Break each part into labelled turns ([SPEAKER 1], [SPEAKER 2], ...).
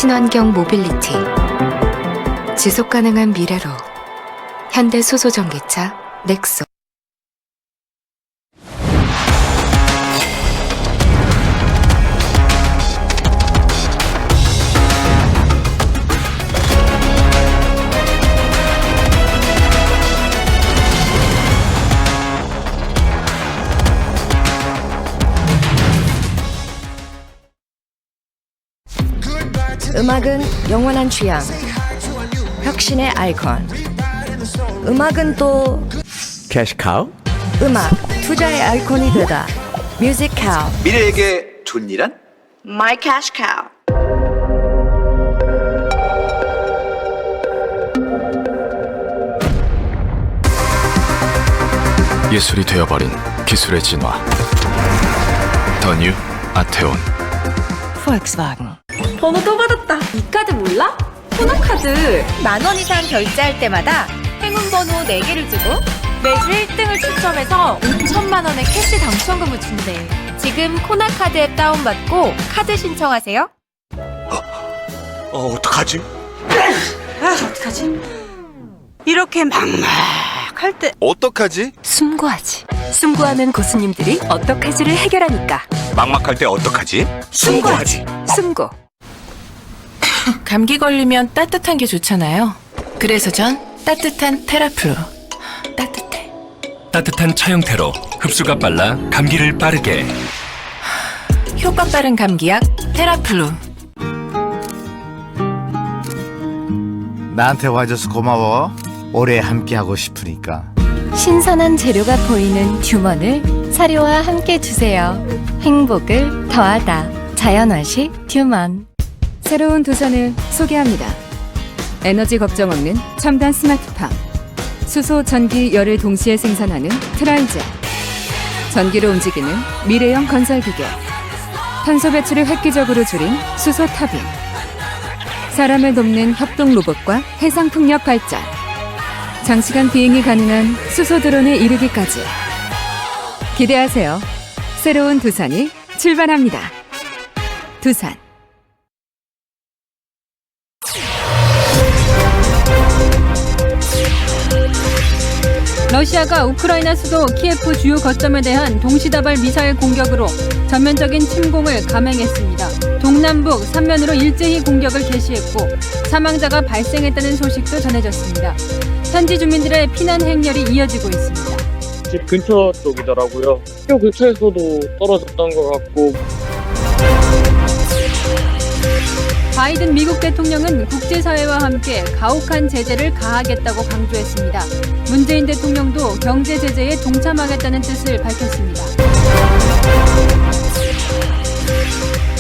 [SPEAKER 1] 친환경 모빌리티, 지속가능한 미래로 현대 수소전기차 넥소.
[SPEAKER 2] 음악은 영원한 취향, 혁신의 아이콘. 음악은 또
[SPEAKER 3] 캐시카우?
[SPEAKER 2] 음악, 투자의 아이콘이 되다. 뮤직카우.
[SPEAKER 4] 미래에게 좋은 일은?
[SPEAKER 5] My Cash Cow.
[SPEAKER 6] 예술이 되어버린 기술의 진화. 더 뉴 아테온.
[SPEAKER 2] Volkswagen.
[SPEAKER 7] 번호 또 받았다. 이 카드 몰라? 코너카드.
[SPEAKER 8] 10,000원 이상 결제할 때마다 행운 번호 4개를 주고 매주 1등을 추첨해서 5천만 원의 캐시 당첨금을 준대. 지금 코나카드 앱 다운받고 카드 신청하세요.
[SPEAKER 4] 어떡하지?
[SPEAKER 7] 어떡하지? 이렇게 막막할 때
[SPEAKER 4] 어떡하지?
[SPEAKER 2] 숨고하지. 숨고하면 고수님들이 어떡하지를 해결하니까.
[SPEAKER 4] 막막할 때 어떡하지?
[SPEAKER 2] 숨고하지. 숨고.
[SPEAKER 9] 감기 걸리면 따뜻한 게 좋잖아요. 그래서 전 따뜻한 테라프루. 따뜻해.
[SPEAKER 10] 따뜻한 차용태로 흡수가 빨라 감기를 빠르게.
[SPEAKER 9] 효과 빠른 감기약 테라플루.
[SPEAKER 3] 나한테 와줘서 고마워. 오래 함께하고 싶으니까.
[SPEAKER 2] 신선한 재료가 보이는 듀먼을 사료와 함께 주세요. 행복을 더하다. 자연화식 듀먼. 새로운 두산을 소개합니다. 에너지 걱정 없는 첨단 스마트팜. 수소, 전기, 열을 동시에 생산하는 트라이젠. 전기로 움직이는 미래형 건설기계. 탄소 배출을 획기적으로 줄인 수소 터빈. 사람을 돕는 협동 로봇과 해상 풍력 발전. 장시간 비행이 가능한 수소 드론에 이르기까지. 기대하세요. 새로운 두산이 출발합니다. 두산.
[SPEAKER 11] 러시아가 우크라이나 수도 키예프 주요 거점에 대한 동시다발 미사일 공격으로 전면적인 침공을 감행했습니다. 동남북 3면으로 일제히 공격을 개시했고 사망자가 발생했다는 소식도 전해졌습니다. 현지 주민들의 피난 행렬이 이어지고 있습니다.
[SPEAKER 12] 집 근처 쪽이더라고요. 학교 근처에서도 떨어졌던 것 같고.
[SPEAKER 11] 바이든 미국 대통령은 국제사회와 함께 가혹한 제재를 가하겠다고 강조했습니다. 문재인 대통령도 경제 제재에 동참하겠다는 뜻을 밝혔습니다.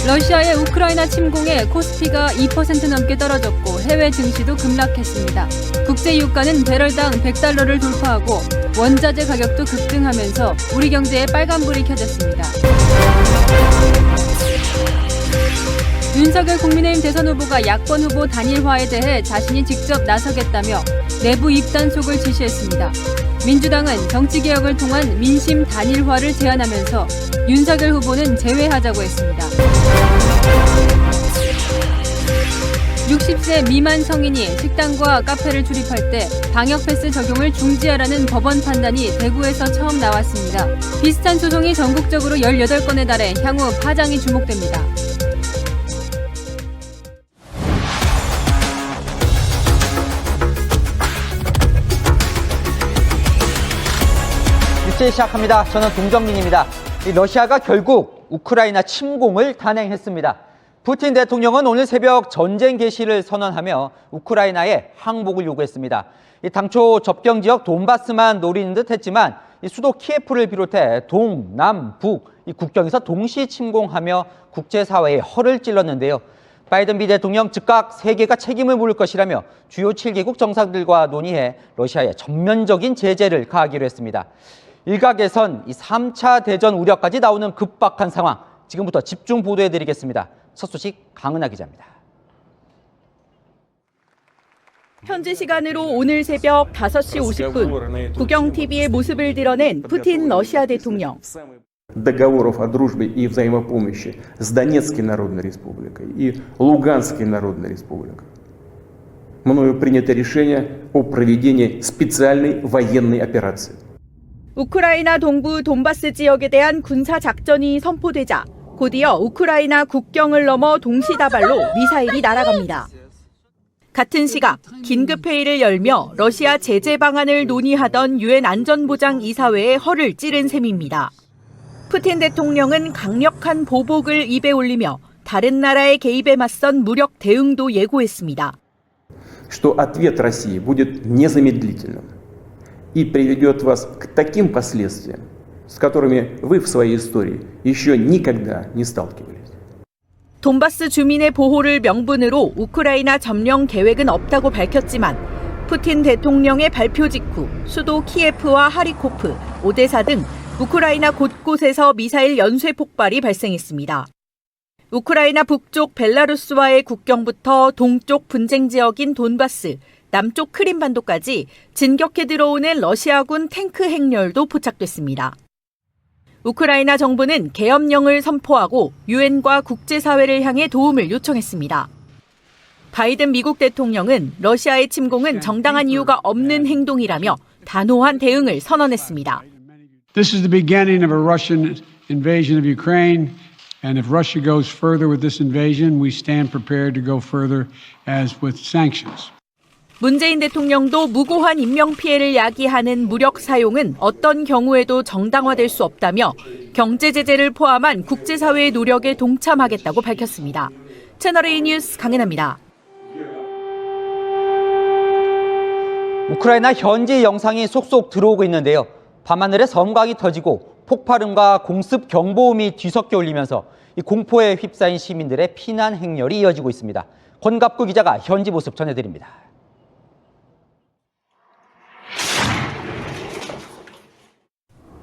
[SPEAKER 11] 러시아의 우크라이나 침공에 코스피가 2% 넘게 떨어졌고 해외 증시도 급락했습니다. 국제 유가는 배럴당 100달러를 돌파하고 원자재 가격도 급등하면서 우리 경제에 빨간불이 켜졌습니다. 윤석열 국민의힘 대선 후보가 야권 후보 단일화에 대해 자신이 직접 나서겠다며 내부 입단속을 지시했습니다. 민주당은 정치개혁을 통한 민심 단일화를 제안하면서 윤석열 후보는 제외하자고 했습니다. 60세 미만 성인이 식당과 카페를 출입할 때 방역 패스 적용을 중지하라는 법원 판단이 대구에서 처음 나왔습니다. 비슷한 소송이 전국적으로 18건에 달해 향후 파장이 주목됩니다.
[SPEAKER 13] 시작합니다. 저는 동정민입니다. 러시아가 결국 우크라이나 침공을 단행했습니다. 푸틴 대통령은 오늘 새벽 전쟁 개시를 선언하며 우크라이나에 항복을 요구했습니다. 당초 접경 지역 돈바스만 노리는 듯 했지만 수도 키예프를 비롯해 동, 남, 북 국경에서 동시 침공하며 국제사회에 허를 찔렀는데요. 바이든 미 대통령 즉각 세계가 책임을 물을 것이라며 주요 7개국 정상들과 논의해 러시아에 전면적인 제재를 가하기로 했습니다. 일각에선 이 3차 대전 우려까지 나오는 급박한 상황, 지금부터 집중 보도해드리겠습니다. 첫 소식 강은하 기자입니다.
[SPEAKER 7] 현지 시간으로 오늘 새벽 5시 50분 국영TV의 모습을 드러낸 푸틴 러시아 대통령.
[SPEAKER 12] договоров о дружбе и взаимопомощи с Донецкой Народной Республикой и Луганской Народной Республикой, мною принято решение о проведении специальной военной операции.
[SPEAKER 8] 우크라이나 동부 돈바스 지역에 대한 군사 작전이 선포되자 곧이어 우크라이나 국경을 넘어 동시다발로 미사일이 날아갑니다. 같은 시각 긴급회의를 열며 러시아 제재 방안을 논의하던 유엔 안전보장이사회의 허를 찌른 셈입니다. 푸틴 대통령은 강력한 보복을 입에 올리며 다른 나라의 개입에 맞선 무력 대응도 예고했습니다.
[SPEAKER 12] Что ответ России будет незамедлительным и приведет вас к таким последствиям, с которыми вы в своей истории еще никогда не сталкивались.
[SPEAKER 8] 돈바스 주민의 보호를 명분으로 우크라이나 점령 계획은 없다고 밝혔지만 푸틴 대통령의 발표 직후 수도 키예프와 하리코프, 오데사 등 우크라이나 곳곳에서 미사일 연쇄 폭발이 발생했습니다. 우크라이나 북쪽 벨라루스와의 국경부터 동쪽 분쟁 지역인 돈바스, 남쪽 크림반도까지 진격해 들어오는 러시아군 탱크 행렬도 포착됐습니다. 우크라이나 정부는 계엄령을 선포하고 유엔과 국제사회를 향해 도움을 요청했습니다. 바이든 미국 대통령은 러시아의 침공은 정당한 이유가 없는 행동이라며 단호한 대응을 선언했습니다.
[SPEAKER 14] This is the beginning of a Russian invasion of Ukraine, and if Russia goes further with this invasion, we stand prepared to go further as with sanctions.
[SPEAKER 8] 문재인 대통령도 무고한 인명피해를 야기하는 무력 사용은 어떤 경우에도 정당화될 수 없다며 경제 제재를 포함한 국제사회의 노력에 동참하겠다고 밝혔습니다. 채널A 뉴스 강은하입니다.
[SPEAKER 13] 우크라이나 현지 영상이 속속 들어오고 있는데요. 밤하늘에 섬광이 터지고 폭발음과 공습 경보음이 뒤섞여 울리면서 이 공포에 휩싸인 시민들의 피난 행렬이 이어지고 있습니다. 권갑구 기자가 현지 모습 전해드립니다.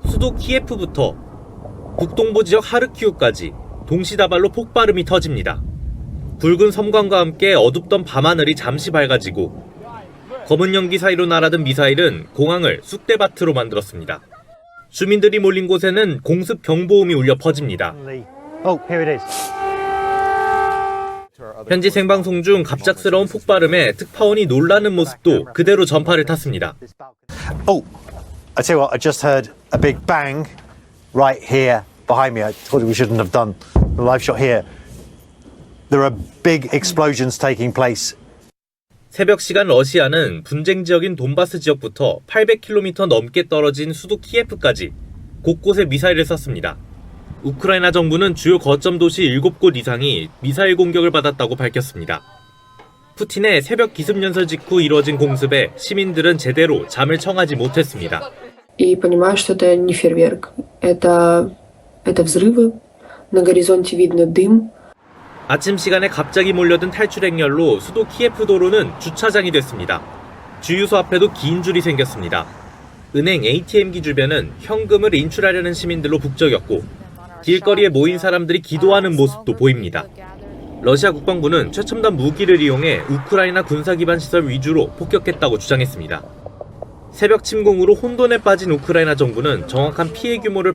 [SPEAKER 15] 수도 키예프부터 북동부 지역 하르키우까지 동시다발로 폭발음이 터집니다. 붉은 섬광과 함께 어둡던 밤하늘이 잠시 밝아지고 검은 연기 사이로 날아든 미사일은 공항을 쑥대밭으로 만들었습니다. 주민들이 몰린 곳에는 공습 경보음이 울려 퍼집니다. 현지 생방송 중 갑작스러운 폭발음에 특파원이 놀라는 모습도 그대로 전파를 탔습니다.
[SPEAKER 16] I tell you what, I just heard a big bang right here behind me. I told you we shouldn't have done the live shot here. There are big explosions taking place.
[SPEAKER 15] 새벽 시간 러시아는 분쟁 지역인 돈바스 지역부터 800km 넘게 떨어진 수도 키예프까지 곳곳에 미사일을 쐈습니다. 우크라이나 정부는 주요 거점 도시 7곳 이상이 미사일 공격을 받았다고 밝혔습니다. 푸틴의 새벽 기습연설 직후 이뤄진 공습에 시민들은 제대로 잠을 청하지 못했습니다.
[SPEAKER 17] И понимаю, что это не фейерверк, это взрывы, на горизонте видно дым.
[SPEAKER 15] 아침 시간에 갑자기 몰려든 탈출 행렬로 수도 키예프 도로는 주차장이 됐습니다. 주유소 앞에도 긴 줄이 생겼습니다. 은행 ATM기 주변은 현금을 인출하려는 시민들로 북적였고 길거리에 모인 사람들이 기도하는 모습도 보입니다. 러시아 국방부는 최첨단 무기를 이용해 우크라이나 군사기반 시설 위주로 폭격했다고 주장했습니다. 새벽 침공으로 혼돈에 빠진 우크라이나 정부는 정확한 피해 규모를